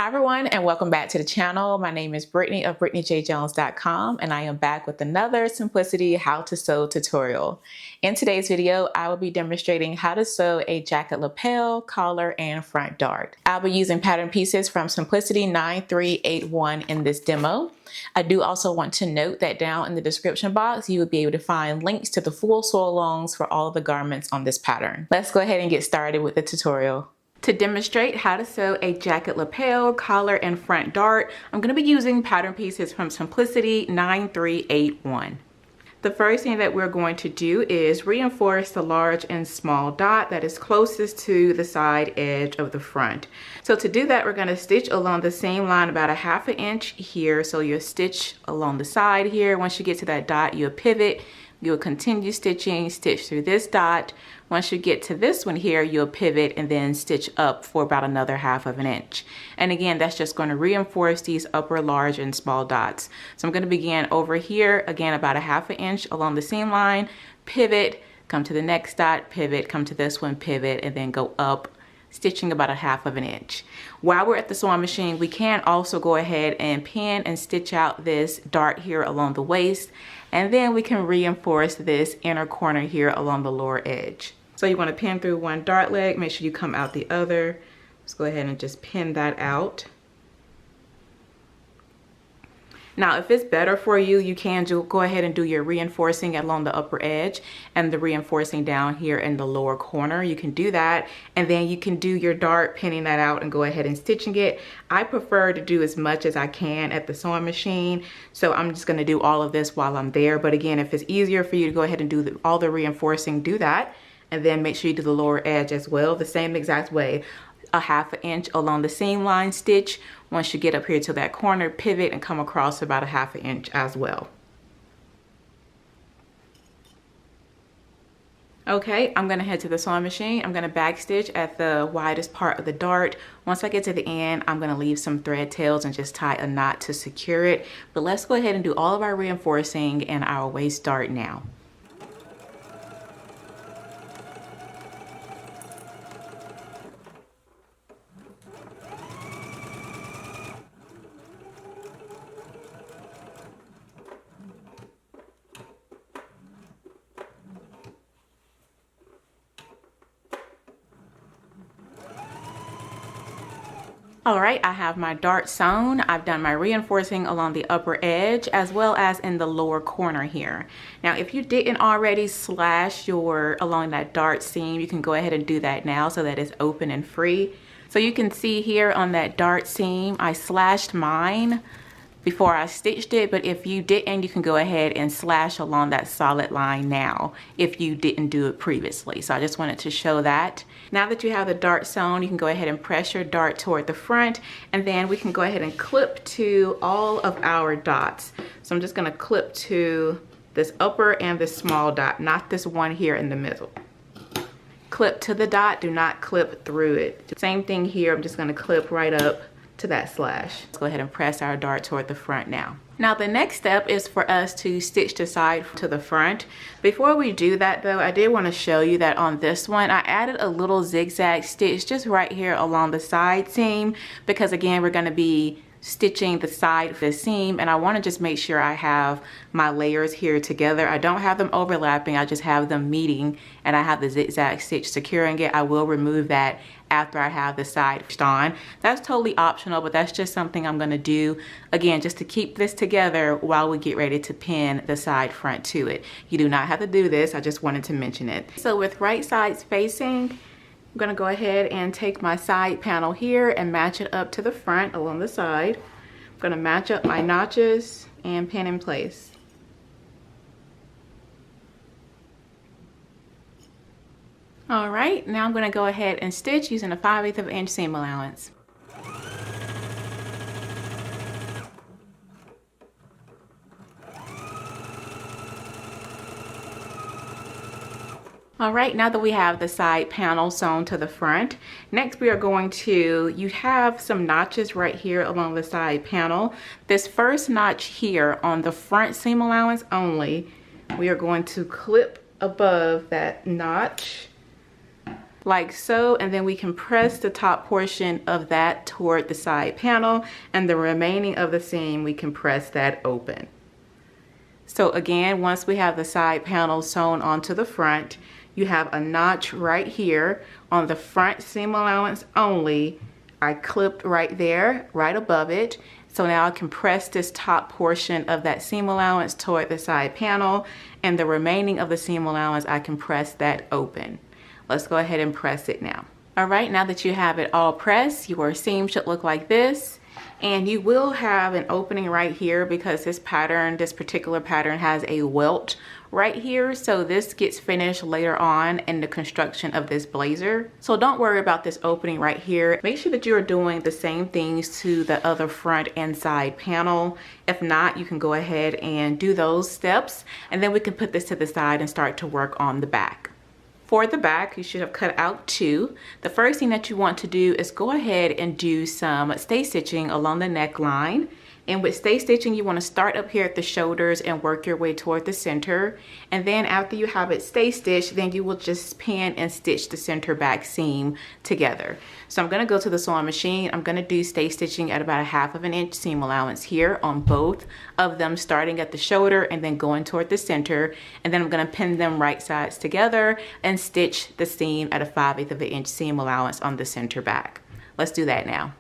Hi everyone, and welcome back to the channel. My name is Brittany of BrittanyJJones.com, and I am back with another Simplicity How to Sew tutorial. In today's video, I will be demonstrating how to sew a jacket lapel, collar, and front dart. I'll be using pattern pieces from Simplicity 9381 in this demo. I do also want to note that down in the description box, you will be able to find links to the full sew-alongs for all of the garments on this pattern. Let's go ahead and get started with the tutorial. To demonstrate how to sew a jacket lapel, collar, and front dart, I'm going to be using pattern pieces from Simplicity 9381. The first thing that we're going to do is reinforce the large and small dot that is closest to the side edge of the front. So to do that, we're going to stitch along the same line about 1/2 inch here. So you'll stitch along the side here. Once you get to that dot, you'll pivot. You'll continue stitching, stitch through this dot. Once you get to this one here, you'll pivot and then stitch up for about another 1/2 inch. And again, that's just going to reinforce these upper, large, and small dots. So I'm going to begin over here, again, about 1/2 inch along the seam line, pivot, come to the next dot, pivot, come to this one, pivot, and then go up, stitching about 1/2 inch. While we're at the sewing machine, we can also go ahead and pin and stitch out this dart here along the waist, and then we can reinforce this inner corner here along the lower edge. So you want to pin through one dart leg, make sure you come out the other. Let's go ahead and just pin that out. Now, if it's better for you, you can go ahead and do your reinforcing along the upper edge and the reinforcing down here in the lower corner. You can do that, and then you can do your dart, pinning that out and go ahead and stitching it. I prefer to do as much as I can at the sewing machine, so I'm just going to do all of this while I'm there. But again, if it's easier for you to go ahead and do all the reinforcing, do that, and then make sure you do the lower edge as well, the same exact way. 1/2 inch along the seam line, stitch. Once you get up here to that corner, pivot and come across about 1/2 inch as well. Okay, I'm gonna head to the sewing machine. I'm gonna back stitch at the widest part of the dart. Once I get to the end, I'm gonna leave some thread tails and just tie a knot to secure it. But let's go ahead and do all of our reinforcing in our waist dart now. All right, I have my dart sewn. I've done my reinforcing along the upper edge as well as in the lower corner here. Now, if you didn't already slash along that dart seam, you can go ahead and do that now so that it's open and free. So you can see here on that dart seam, I slashed mine before I stitched it, but if you didn't, you can go ahead and slash along that solid line now if you didn't do it previously. So I just wanted to show that. Now that you have the dart sewn, you can go ahead and press your dart toward the front, and then we can go ahead and clip to all of our dots. So I'm just gonna clip to this upper and this small dot, not this one here in the middle. Clip to the dot, do not clip through it. Same thing here, I'm just gonna clip right up to that slash. Let's go ahead and press our dart toward the front now. Now the next step is for us to stitch the side to the front. Before we do that though, I did want to show you that on this one, I added a little zigzag stitch just right here along the side seam, because again, we're going to be stitching the side of the seam, and I want to just make sure I have my layers here together. I don't have them overlapping, I just have them meeting, and I have the zigzag stitch securing it. I will remove that after I have the side stitched on. That's totally optional, but that's just something I'm going to do, again, just to keep this together while we get ready to pin the side front to it. You do not have to do this, I just wanted to mention it. So with right sides facing, I'm gonna go ahead and take my side panel here and match it up to the front along the side. I'm gonna match up my notches and pin in place. All right, now I'm gonna go ahead and stitch using a 5/8 inch seam allowance. All right, now that we have the side panel sewn to the front, next we are going to, you have some notches right here along the side panel. This first notch here on the front seam allowance only, we are going to clip above that notch like so, and then we can press the top portion of that toward the side panel, and the remaining of the seam we can press that open. So again, once we have the side panel sewn onto the front, you have a notch right here on the front seam allowance only. I clipped right there, right above it. So now I can press this top portion of that seam allowance toward the side panel, and the remaining of the seam allowance, I can press that open. Let's go ahead and press it now. All right, now that you have it all pressed, your seam should look like this. And you will have an opening right here because this particular pattern has a welt right here. So this gets finished later on in the construction of this blazer. So don't worry about this opening right here. Make sure that you're doing the same things to the other front and side panel. If not, you can go ahead and do those steps, and then we can put this to the side and start to work on the back. For the back, you should have cut out 2. The first thing that you want to do is go ahead and do some stay stitching along the neckline. And with stay stitching, you want to start up here at the shoulders and work your way toward the center. And then after you have it stay stitched, then you will just pin and stitch the center back seam together. So I'm going to go to the sewing machine. I'm going to do stay stitching at about a 1/2 inch seam allowance here on both of them, starting at the shoulder and then going toward the center. And then I'm going to pin them right sides together and stitch the seam at a 5/8 inch seam allowance on the center back. Let's do that now.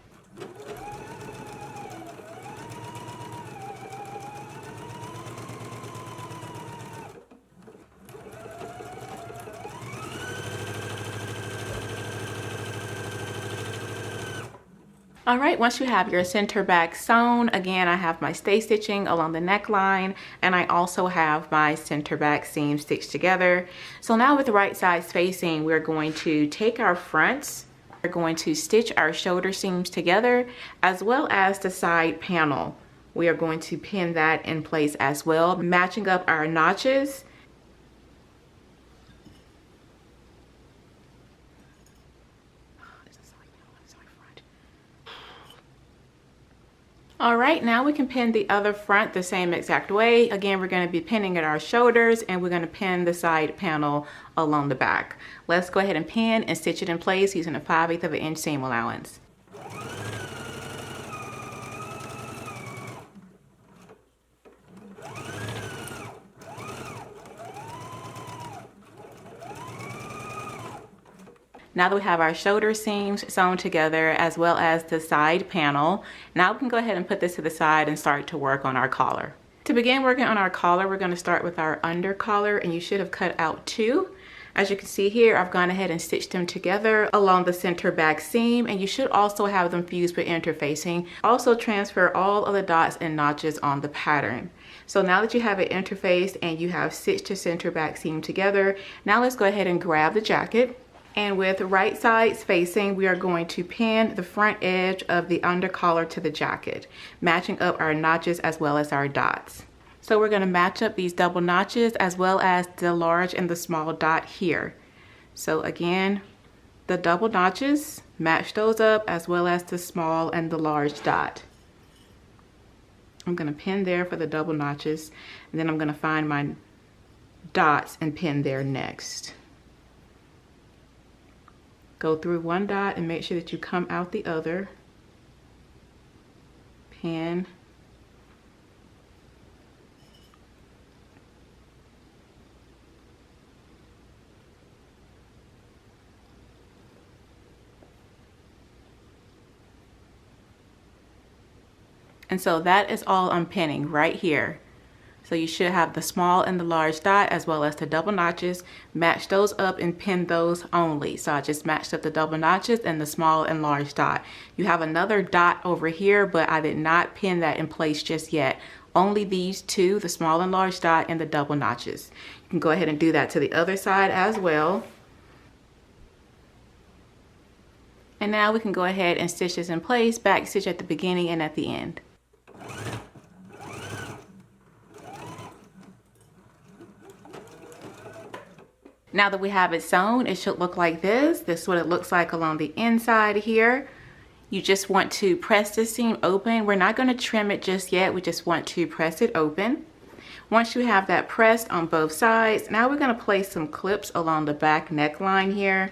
All right, once you have your center back sewn, again, I have my stay stitching along the neckline, and I also have my center back seam stitched together. So now with the right side spacing, we're going to take our fronts, we're going to stitch our shoulder seams together, as well as the side panel. We are going to pin that in place as well, matching up our notches. All right, now we can pin the other front the same exact way. Again, we're going to be pinning at our shoulders, and we're going to pin the side panel along the back. Let's go ahead and pin and stitch it in place using a 5/8 inch seam allowance. Now that we have our shoulder seams sewn together as well as the side panel, now we can go ahead and put this to the side and start to work on our collar. To begin working on our collar, we're going to start with our under collar, and you should have cut out 2. As you can see here, I've gone ahead and stitched them together along the center back seam, and you should also have them fused with interfacing. Also transfer all of the dots and notches on the pattern. So now that you have it interfaced and you have stitched the center back seam together, now let's go ahead and grab the jacket. And with right side spacing, we are going to pin the front edge of the under collar to the jacket, matching up our notches as well as our dots. So we're going to match up these double notches as well as the large and the small dot here. So again, the double notches, match those up as well as the small and the large dot. I'm going to pin there for the double notches, and then I'm going to find my dots and pin there next. Go through one dot and make sure that you come out the other. Pin. And so that is all I'm pinning right here. So you should have the small and the large dot as well as the double notches. Match those up and pin those only. So I just matched up the double notches and the small and large dot. You have another dot over here, but I did not pin that in place just yet. Only these 2, the small and large dot and the double notches. You can go ahead and do that to the other side as well. And now we can go ahead and stitch this in place, back stitch at the beginning and at the end. Now that we have it sewn, it should look like this. This is what it looks like along the inside here. You just want to press the seam open. We're not going to trim it just yet. We just want to press it open. Once you have that pressed on both sides, now we're going to place some clips along the back neckline here.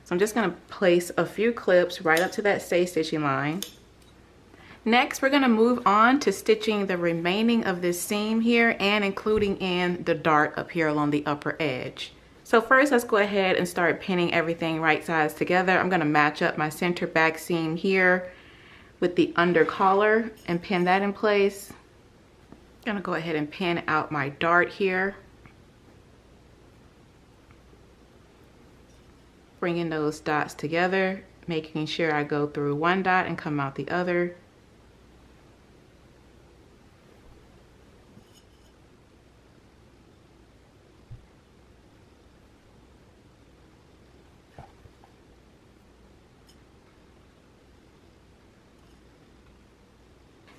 So I'm just going to place a few clips right up to that stay stitching line. Next, we're going to move on to stitching the remaining of this seam here and including in the dart up here along the upper edge. So first, let's go ahead and start pinning everything right sides together. I'm going to match up my center back seam here with the under collar and pin that in place. I'm going to go ahead and pin out my dart here. Bringing those dots together, making sure I go through one dot and come out the other.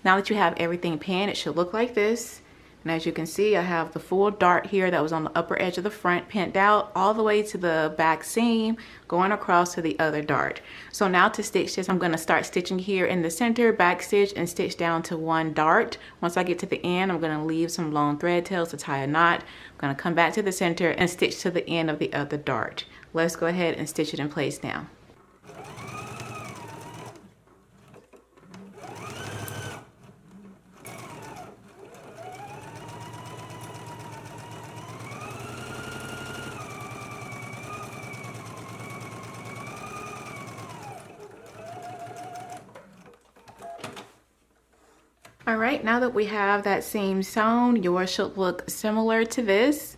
Now that you have everything pinned, it should look like this. And as you can see, I have the full dart here that was on the upper edge of the front pinned out all the way to the back seam, going across to the other dart. So now to stitch this, I'm going to start stitching here in the center, back stitch, and stitch down to one dart. Once I get to the end, I'm going to leave some long thread tails to tie a knot. I'm going to come back to the center and stitch to the end of the other dart. Let's go ahead and stitch it in place now. All right, now that we have that seam sewn, yours should look similar to this.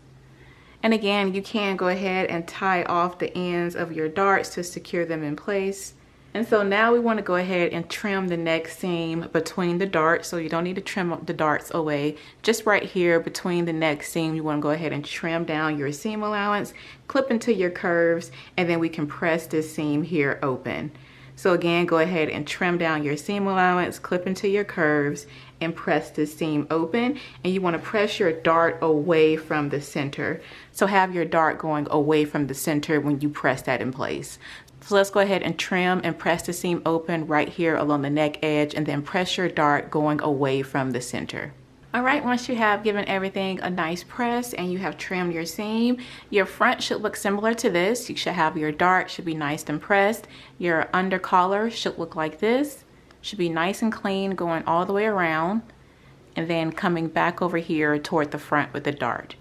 And again, you can go ahead and tie off the ends of your darts to secure them in place. And so now we want to go ahead and trim the next seam between the darts. So you don't need to trim the darts away. Just right here between the next seam, you want to go ahead and trim down your seam allowance, clip into your curves, and then we can press this seam here open. So again, go ahead and trim down your seam allowance, clip into your curves, and press the seam open. And you want to press your dart away from the center. So have your dart going away from the center when you press that in place. So let's go ahead and trim and press the seam open right here along the neck edge, and then press your dart going away from the center. All right, once you have given everything a nice press and you have trimmed your seam, your front should look similar to this. You should have your dart should be nice and pressed. Your under collar should look like this. Should be nice and clean going all the way around, and then coming back over here toward the front with the dart.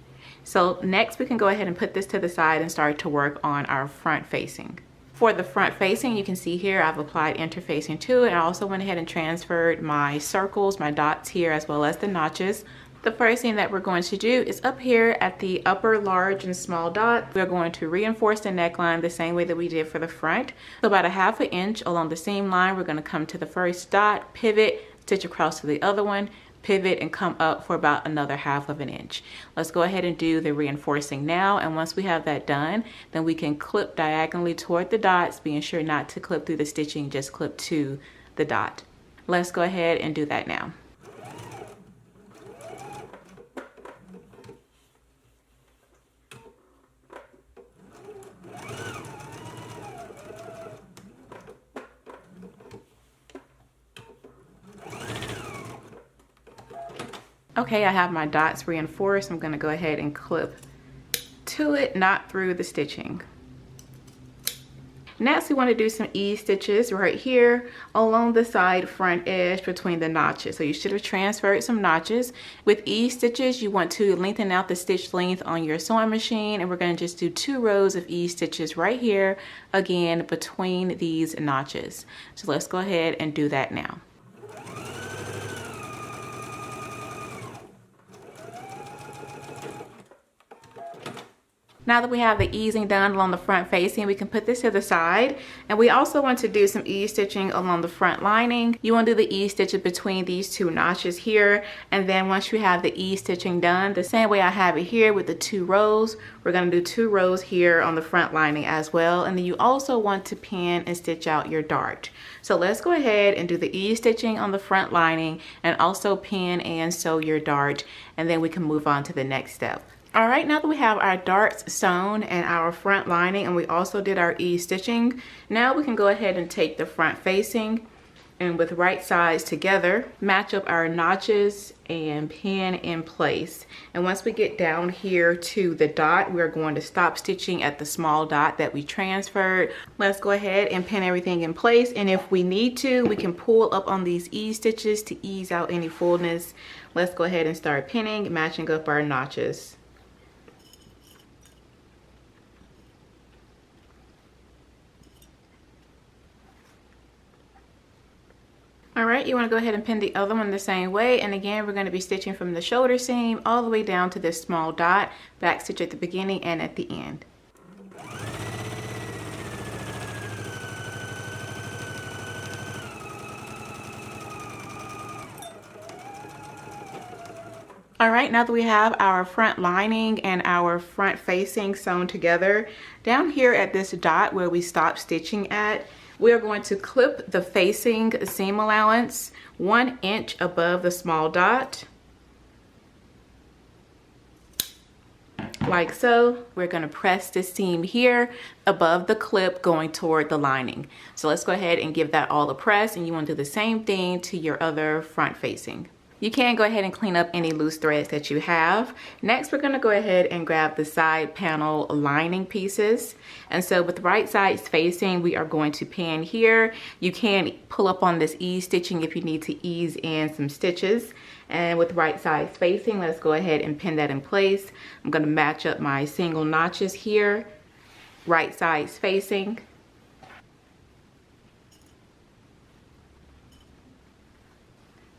So next we can go ahead and put this to the side and start to work on our front facing. For the front facing, you can see here I've applied interfacing to it. I also went ahead and transferred my circles, my dots here, as well as the notches. The first thing that we're going to do is up here at the upper large and small dot, we're going to reinforce the neckline the same way that we did for the front. So about a ½ inch along the seam line, we're going to come to the first dot, pivot, stitch across to the other one, pivot, and come up for about another ½ inch. Let's go ahead and do the reinforcing now, and once we have that done, then we can clip diagonally toward the dots, being sure not to clip through the stitching, just clip to the dot. Let's go ahead and do that now. Okay, I have my dots reinforced. I'm going to go ahead and clip to it, not through the stitching. Next, we want to do some ease stitches right here along the side front edge between the notches. So you should have transferred some notches. With ease stitches, you want to lengthen out the stitch length on your sewing machine, and we're going to just do 2 rows of ease stitches right here, again, between these notches. So let's go ahead and do that now. Now that we have the easing done along the front facing, we can put this to the side. And we also want to do some ease stitching along the front lining. You want to do the ease stitches between these 2 notches here. And then once you have the ease stitching done, the same way I have it here with the 2 rows, we're going to do 2 rows here on the front lining as well. And then you also want to pin and stitch out your dart. So let's go ahead and do the ease stitching on the front lining and also pin and sew your dart. And then we can move on to the next step. All right, now that we have our darts sewn and our front lining, and we also did our ease stitching, now we can go ahead and take the front facing And with right sides together, match up our notches and pin in place. And once we get down here to the dot, we're going to stop stitching at the small dot that we transferred. Let's go ahead and pin everything in place. And if we need to, we can pull up on these ease stitches to ease out any fullness. Let's go ahead and start pinning, matching up our notches. All right, you want to go ahead and pin the other one the same way. And again, we're going to be stitching from the shoulder seam all the way down to this small dot, back stitch at the beginning and at the end. All right, now that we have our front lining and our front facing sewn together, down here at this dot where we stopped stitching at, we're going to clip the facing seam allowance 1 inch above the small dot. Like so. We're going to press the seam here above the clip going toward the lining. So let's go ahead and give that all a press, and you want to do the same thing to your other front facing. You can go ahead and clean up any loose threads that you have. Next, we're going to go ahead and grab the side panel lining pieces. And so with right sides facing, we are going to pin here. You can pull up on this ease stitching if you need to ease in some stitches. And with right sides facing, let's go ahead and pin that in place. I'm going to match up my single notches here, right sides facing.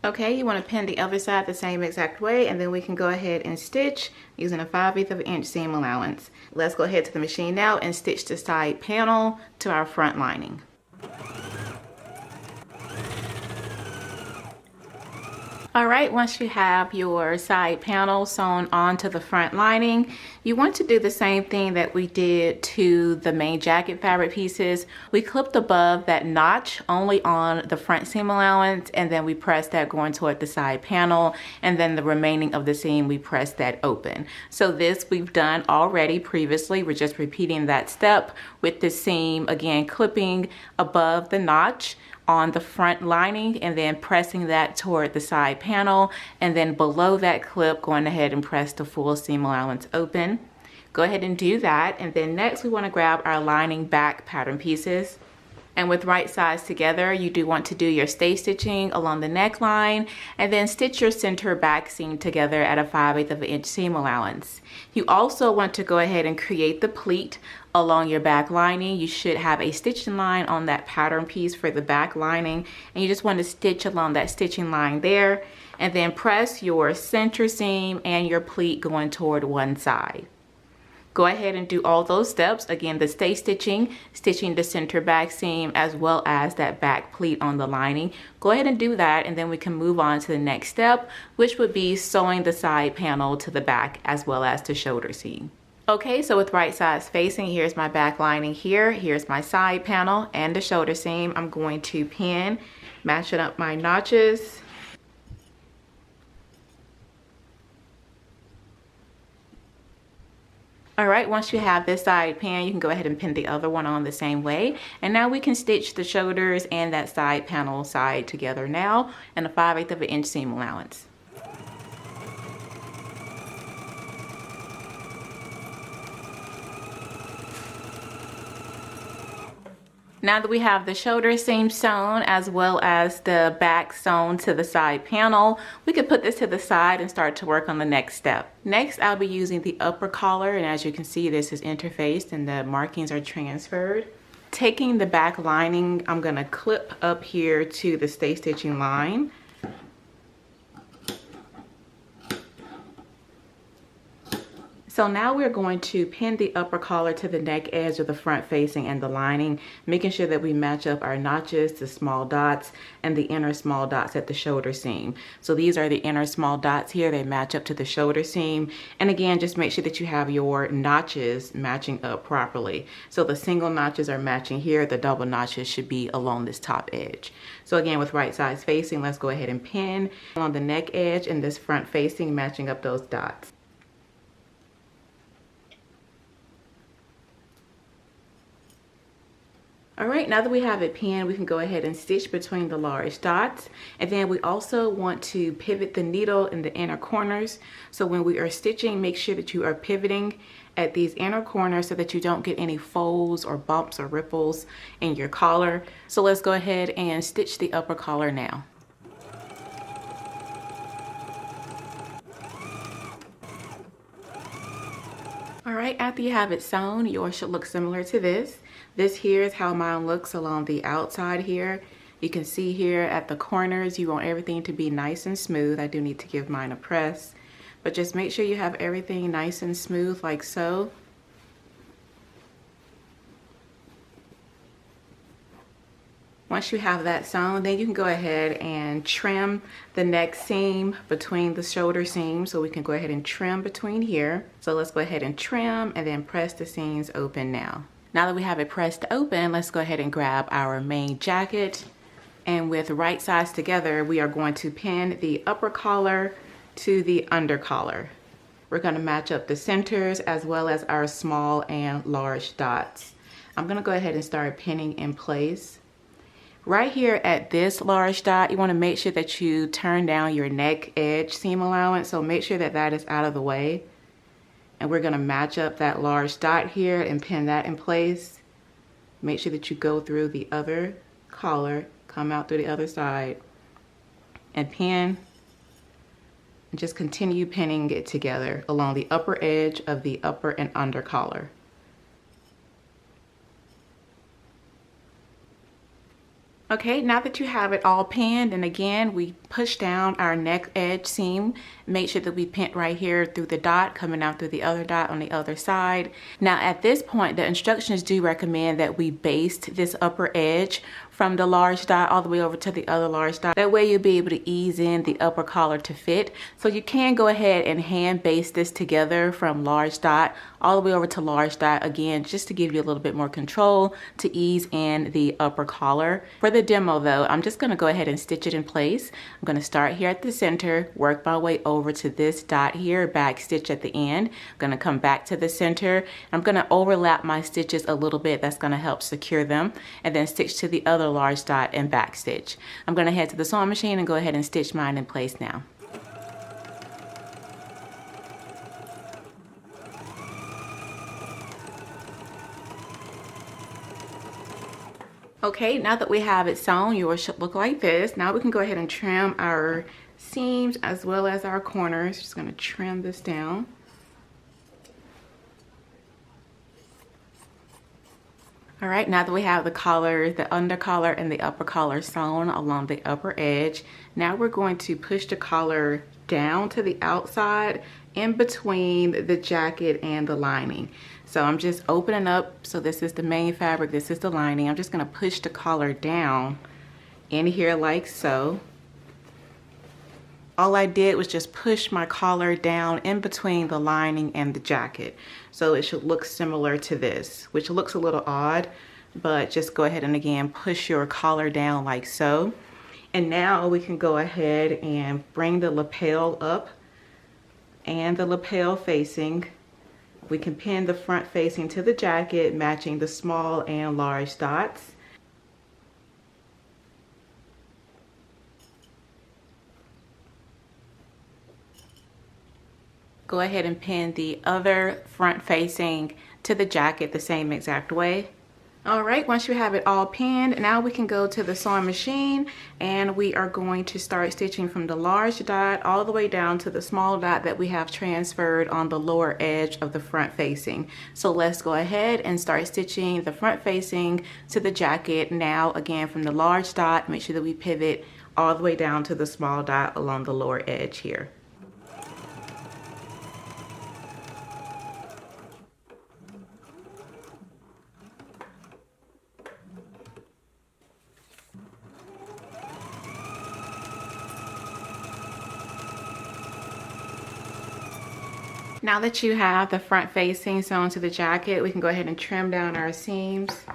Okay, you want to pin the other side the same exact way, and then we can go ahead and stitch using a 5/8 of an inch seam allowance. Let's go ahead to the machine now and stitch the side panel to our front lining. All right, once you have your side panel sewn onto the front lining, you want to do the same thing that we did to the main jacket fabric pieces. We clipped above that notch only on the front seam allowance, and then we pressed that going toward the side panel, and then the remaining of the seam we pressed that open. So this we've done already previously. We're just repeating that step with the seam, again clipping above the notch on the front lining and then pressing that toward the side panel, and then below that clip going ahead and press the full seam allowance open. Go ahead and do that, and then next we want to grab our lining back pattern pieces. And with right sides together, you do want to do your stay stitching along the neckline and then stitch your center back seam together at a 5/8 of an inch seam allowance. You also want to go ahead and create the pleat along your back lining. You should have a stitching line on that pattern piece for the back lining, and you just want to stitch along that stitching line there, and then press your center seam and your pleat going toward one side. Go ahead and do all those steps. Again, the stay stitching, stitching the center back seam, as well as that back pleat on the lining. Go ahead and do that, and then we can move on to the next step, which would be sewing the side panel to the back as well as the shoulder seam. Okay, so with right sides facing, here's my back lining here. Here's my side panel and the shoulder seam. I'm going to pin, matching up my notches. All right, once you have this side pin, you can go ahead and pin the other one on the same way. And now we can stitch the shoulders and that side panel side together now in a 5/8 of an inch seam allowance. Now that we have the shoulder seam sewn as well as the back sewn to the side panel, we can put this to the side and start to work on the next step. Next, I'll be using the upper collar, and as you can see, this is interfaced and the markings are transferred. Taking the back lining, I'm gonna clip up here to the stay stitching line. So now we're going to pin the upper collar to the neck edge of the front facing and the lining, making sure that we match up our notches, the small dots, and the inner small dots at the shoulder seam. So these are the inner small dots here. They match up to the shoulder seam. And again, just make sure that you have your notches matching up properly. So the single notches are matching here. The double notches should be along this top edge. So again, with right sides facing, let's go ahead and pin on the neck edge and this front facing, matching up those dots. All right, now that we have it pinned, we can go ahead and stitch between the large dots. And then we also want to pivot the needle in the inner corners. So when we are stitching, make sure that you are pivoting at these inner corners so that you don't get any folds or bumps or ripples in your collar. So let's go ahead and stitch the upper collar now. All right, after you have it sewn, yours should look similar to this. This here is how mine looks along the outside here. You can see here at the corners, you want everything to be nice and smooth. I do need to give mine a press, but just make sure you have everything nice and smooth like so. Once you have that sewn, then you can go ahead and trim the neck seam between the shoulder seams. So we can go ahead and trim between here. So let's go ahead and trim and then press the seams open now. Now that we have it pressed open, let's go ahead and grab our main jacket. And with right sides together, we are going to pin the upper collar to the under collar. We're going to match up the centers as well as our small and large dots. I'm going to go ahead and start pinning in place. Right here at this large dot, you want to make sure that you turn down your neck edge seam allowance. So make sure that that is out of the way. And we're going to match up that large dot here and pin that in place. Make sure that you go through the other collar, come out through the other side and pin. And just continue pinning it together along the upper edge of the upper and under collar. Okay, now that you have it all pinned, and again, we push down our neck edge seam. Make sure that we pin right here through the dot, coming out through the other dot on the other side. Now at this point, the instructions do recommend that we baste this upper edge from the large dot all the way over to the other large dot. That way you'll be able to ease in the upper collar to fit. So you can go ahead and hand baste this together from large dot all the way over to large dot, again, just to give you a little bit more control to ease in the upper collar. For the demo though, I'm just gonna go ahead and stitch it in place. I'm gonna start here at the center, work my way over to this dot here, back stitch at the end. I'm gonna come back to the center. I'm gonna overlap my stitches a little bit. That's gonna help secure them, and then stitch to the other large dot and back stitch. I'm gonna head to the sewing machine and go ahead and stitch mine in place now. Okay, now that we have it sewn, yours should look like this. Now we can go ahead and trim our seams as well as our corners. Just gonna trim this down. All right, now that we have the collar, the under collar and the upper collar sewn along the upper edge, now we're going to push the collar down to the outside in between the jacket and the lining. So I'm just opening up, so this is the main fabric, this is the lining. I'm just gonna push the collar down in here like so. All I did was just push my collar down in between the lining and the jacket. So it should look similar to this, which looks a little odd, but just go ahead and again, push your collar down like so. And now we can go ahead and bring the lapel up and the lapel facing. We can pin the front facing to the jacket, matching the small and large dots. Go ahead and pin the other front facing to the jacket the same exact way. All right, once you have it all pinned, now we can go to the sewing machine and we are going to start stitching from the large dot all the way down to the small dot that we have transferred on the lower edge of the front facing. So let's go ahead and start stitching the front facing to the jacket. Now again, from the large dot, make sure that we pivot all the way down to the small dot along the lower edge here. Now that you have the front facing sewn to the jacket, we can go ahead and trim down our seams.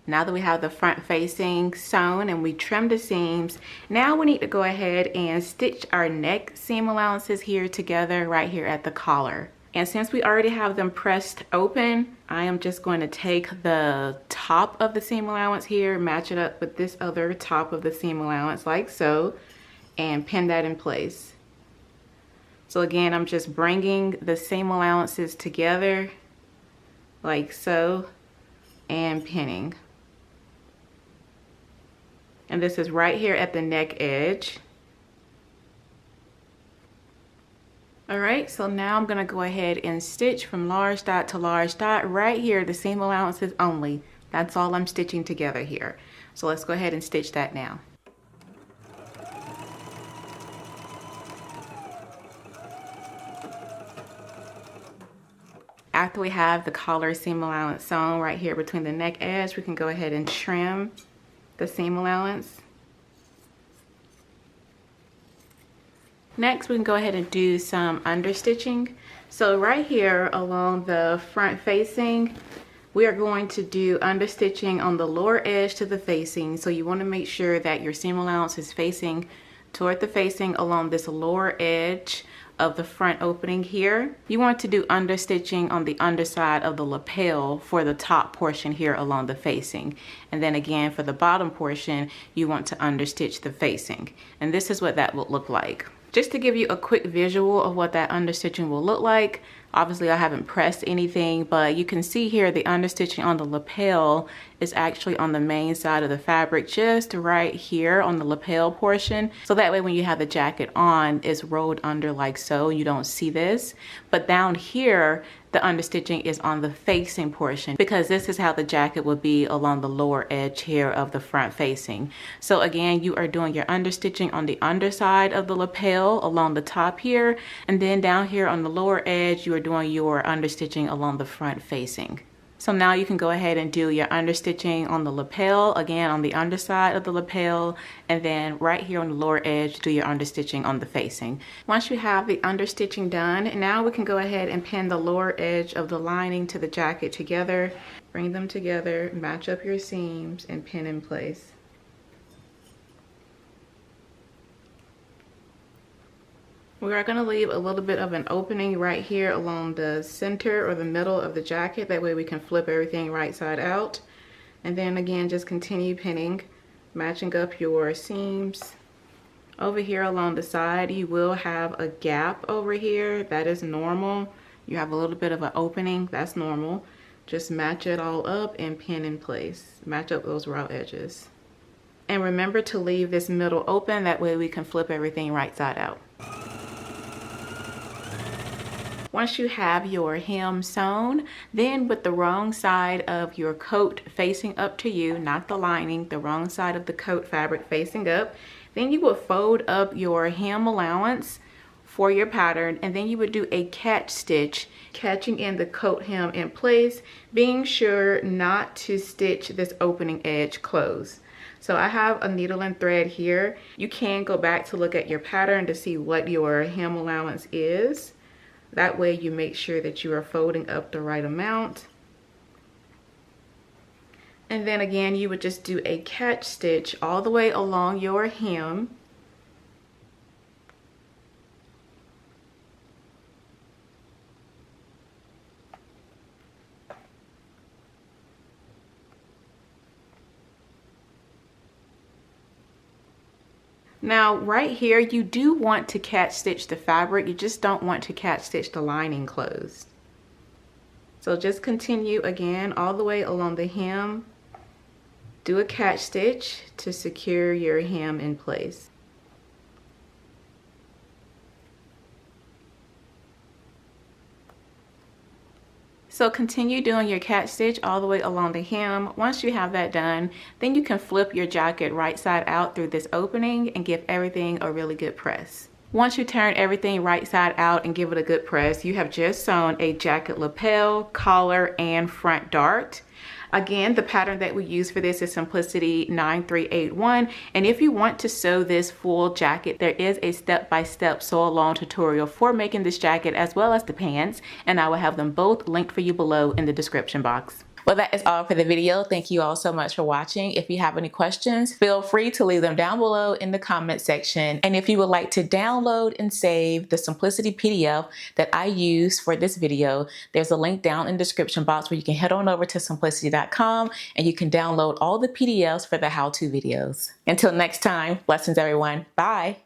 Now that we have the front facing sewn and we trimmed the seams, now we need to go ahead and stitch our neck seam allowances here together right here at the collar. And since we already have them pressed open, I am just going to take the top of the seam allowance here, match it up with this other top of the seam allowance like so, and pin that in place. So again, I'm just bringing the seam allowances together like so and pinning. And this is right here at the neck edge. All right, so now I'm gonna go ahead and stitch from large dot to large dot right here, the seam allowances only. That's all I'm stitching together here. So let's go ahead and stitch that now. After we have the collar seam allowance sewn right here between the neck edge, we can go ahead and trim the seam allowance. Next, we can go ahead and do some understitching. So right here along the front facing, we are going to do understitching on the lower edge to the facing. So you want to make sure that your seam allowance is facing toward the facing along this lower edge of the front opening here. You want to do understitching on the underside of the lapel for the top portion here along the facing. And then again, for the bottom portion, you want to understitch the facing. And this is what that will look like. Just to give you a quick visual of what that understitching will look like, obviously I haven't pressed anything, but you can see here the understitching on the lapel is actually on the main side of the fabric, just right here on the lapel portion. So that way when you have the jacket on, it's rolled under like so, you don't see this. But down here, the understitching is on the facing portion because this is how the jacket will be along the lower edge here of the front facing. So again, you are doing your understitching on the underside of the lapel along the top here, and then down here on the lower edge, you are doing your understitching along the front facing. So now you can go ahead and do your understitching on the lapel, again on the underside of the lapel, and then right here on the lower edge, do your understitching on the facing. Once you have the understitching done, now we can go ahead and pin the lower edge of the lining to the jacket together. Bring them together, match up your seams, and pin in place. We are going to leave a little bit of an opening right here along the center or the middle of the jacket. That way we can flip everything right side out. And then again, just continue pinning, matching up your seams. Over here along the side, you will have a gap over here. That is normal. You have a little bit of an opening. That's normal. Just match it all up and pin in place. Match up those raw edges. And remember to leave this middle open. That way we can flip everything right side out. Once you have your hem sewn, then with the wrong side of your coat facing up to you, not the lining, the wrong side of the coat fabric facing up, then you will fold up your hem allowance for your pattern, and then you would do a catch stitch, catching in the coat hem in place, being sure not to stitch this opening edge closed. So I have a needle and thread here. You can go back to look at your pattern to see what your hem allowance is. That way you make sure that you are folding up the right amount. And then again, you would just do a catch stitch all the way along your hem. Now right here, you do want to catch stitch the fabric, you just don't want to catch stitch the lining closed. So just continue again all the way along the hem, do a catch stitch to secure your hem in place. So continue doing your catch stitch all the way along the hem. Once you have that done, then you can flip your jacket right side out through this opening and give everything a really good press. Once you turn everything right side out and give it a good press, you have just sewn a jacket lapel, collar, and front dart. Again, the pattern that we use for this is Simplicity 9381. And if you want to sew this full jacket, there is a step-by-step sew along tutorial for making this jacket as well as the pants. And I will have them both linked for you below in the description box. Well, that is all for the video. Thank you all so much for watching. If you have any questions, feel free to leave them down below in the comment section. And if you would like to download and save the Simplicity PDF that I used for this video, there's a link down in the description box where you can head on over to simplicity.com and you can download all the PDFs for the how-to videos. Until next time, blessings everyone. Bye.